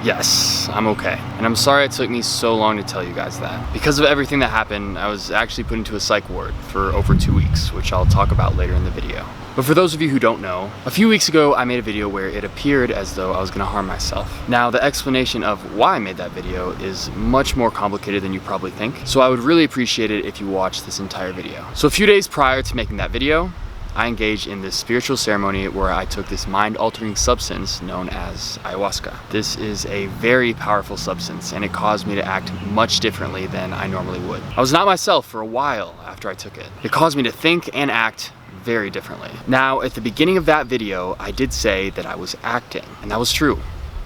Yes, I'm okay. And I'm sorry it took me so long to tell you guys that. Because of everything that happened, I was actually put into a psych ward for over 2 weeks, which I'll talk about later in the video. But for those of you who don't know, a few weeks ago I made a video where it appeared as though I was gonna harm myself. Now, the explanation of why I made that video is much more complicated than you probably think, so I would really appreciate it if you watched this entire video. So a few days prior to making that video, I engaged in this spiritual ceremony where I took this mind-altering substance known as ayahuasca. This is a very powerful substance and it caused me to act much differently than I normally would. I was not myself for a while after I took it. It caused me to think and act very differently. Now, at the beginning of that video, I did say that I was acting, and that was true.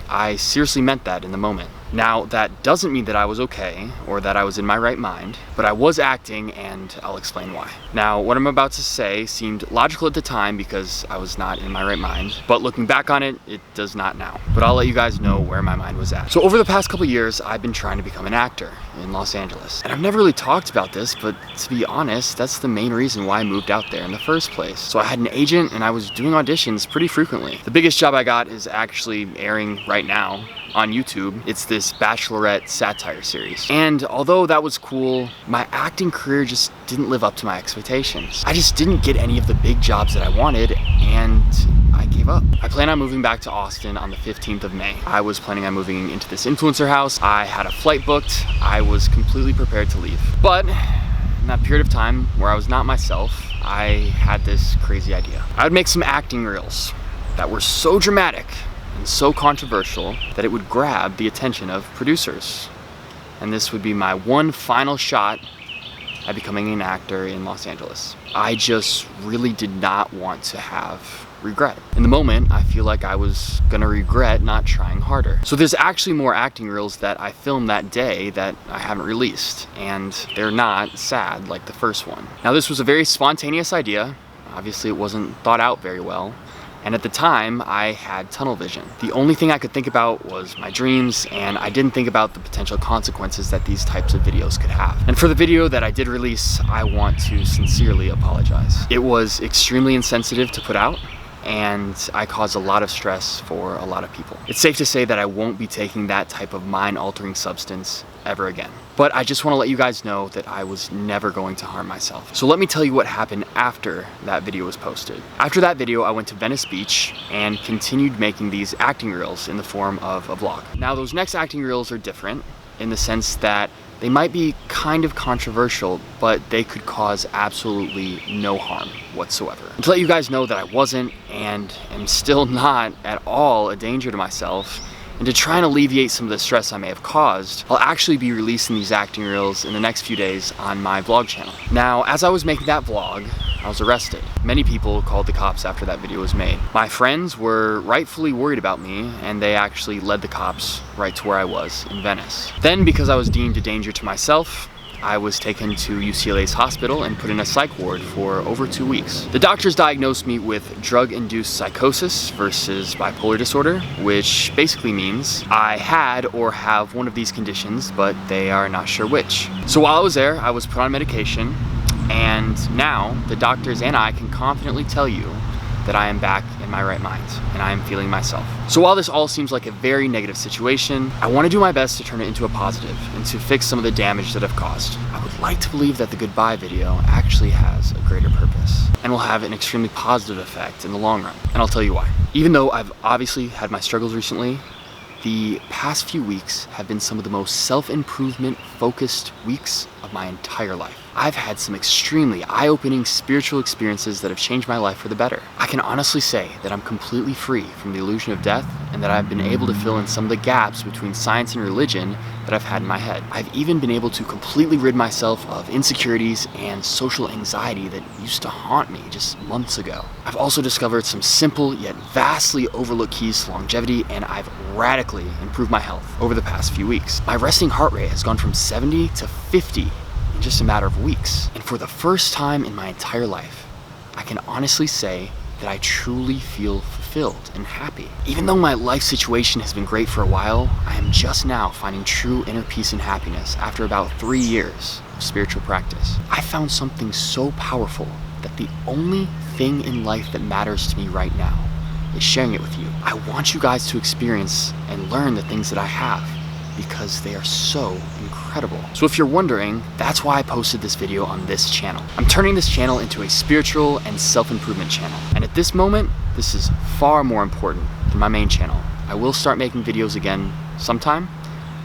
I seriously meant that in the moment. Now, that doesn't mean that I was okay or that I was in my right mind, but I was acting, and I'll explain why. Now, what I'm about to say seemed logical at the time because I was not in my right mind, but looking back on it, it does not now. But I'll let you guys know where my mind was at. So over the past couple years, I've been trying to become an actor in Los Angeles. And I've never really talked about this, but to be honest, that's the main reason why I moved out there in the first place. So I had an agent and I was doing auditions pretty frequently. The biggest job I got is actually airing right now on YouTube. It's this Bachelorette satire series. And although that was cool, my acting career just didn't live up to my expectations. I just didn't get any of the big jobs that I wanted, and I gave up. I plan on moving back to Austin on the 15th of May. I was planning on moving into this influencer house. I had a flight booked. I was completely prepared to leave. But in that period of time where I was not myself, I had this crazy idea. I would make some acting reels that were so dramatic and so controversial that it would grab the attention of producers. And this would be my one final shot at becoming an actor in Los Angeles. I just really did not want to have regret. In the moment, I feel like I was gonna regret not trying harder. So there's actually more acting reels that I filmed that day that I haven't released, and they're not sad like the first one. Now, this was a very spontaneous idea. Obviously, it wasn't thought out very well. And at the time, I had tunnel vision. The only thing I could think about was my dreams, and I didn't think about the potential consequences that these types of videos could have. And for the video that I did release, I want to sincerely apologize. It was extremely insensitive to put out, and I caused a lot of stress for a lot of people. It's safe to say that I won't be taking that type of mind-altering substance ever again. But I just want to let you guys know that I was never going to harm myself. So let me tell you what happened after that video was posted. After that video, I went to Venice Beach and continued making these acting reels in the form of a vlog. Now, those next acting reels are different in the sense that they might be kind of controversial, but they could cause absolutely no harm whatsoever. And to let you guys know that I wasn't and am still not at all a danger to myself, and to try and alleviate some of the stress I may have caused, I'll actually be releasing these acting reels in the next few days on my vlog channel. Now, as I was making that vlog, I was arrested. Many people called the cops after that video was made. My friends were rightfully worried about me, and they actually led the cops right to where I was in Venice. Then, because I was deemed a danger to myself, I was taken to UCLA's hospital and put in a psych ward for over 2 weeks. The doctors diagnosed me with drug-induced psychosis versus bipolar disorder, which basically means I had or have one of these conditions, but they are not sure which. So while I was there, I was put on medication, and now the doctors and I can confidently tell you that I am back in my right mind and I am feeling myself. So while this all seems like a very negative situation, I want to do my best to turn it into a positive and to fix some of the damage that I've caused. I would like to believe that the goodbye video actually has a greater purpose and will have an extremely positive effect in the long run. And I'll tell you why. Even though I've obviously had my struggles recently, the past few weeks have been some of the most self-improvement focused weeks of my entire life. I've had some extremely eye-opening spiritual experiences that have changed my life for the better. I can honestly say that I'm completely free from the illusion of death and that I've been able to fill in some of the gaps between science and religion that I've had in my head. I've even been able to completely rid myself of insecurities and social anxiety that used to haunt me just months ago. I've also discovered some simple yet vastly overlooked keys to longevity, and I've radically improved my health over the past few weeks. My resting heart rate has gone from 70 to 50 in just a matter of weeks. And for the first time in my entire life, I can honestly say that I truly feel fulfilled and happy. Even though my life situation has been great for a while, I am just now finding true inner peace and happiness after about 3 years of spiritual practice. I found something so powerful that the only thing in life that matters to me right now is sharing it with you. I want you guys to experience and learn the things that I have, because they are so incredible. So if you're wondering, that's why I posted this video on this channel. I'm turning this channel into a spiritual and self-improvement channel. And at this moment, this is far more important than my main channel. I will start making videos again sometime,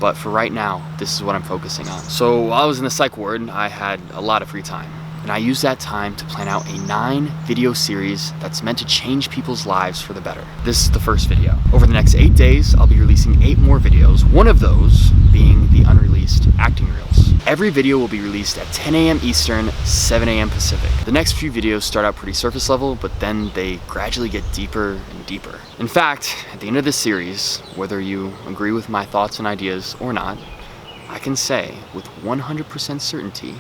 but for right now, this is what I'm focusing on. So while I was in the psych ward, I had a lot of free time. And I used that time to plan out a 9-video series that's meant to change people's lives for the better. This is the first video. Over the next 8 days, I'll be releasing 8 more videos, one of those being the unreleased acting reels. Every video will be released at 10 a.m. Eastern, 7 a.m. Pacific. The next few videos start out pretty surface level, but then they gradually get deeper and deeper. In fact, at the end of this series, whether you agree with my thoughts and ideas or not, I can say with 100% certainty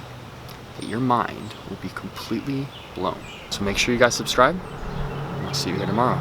that your mind will be completely blown. So make sure you guys subscribe, and I'll see you here tomorrow.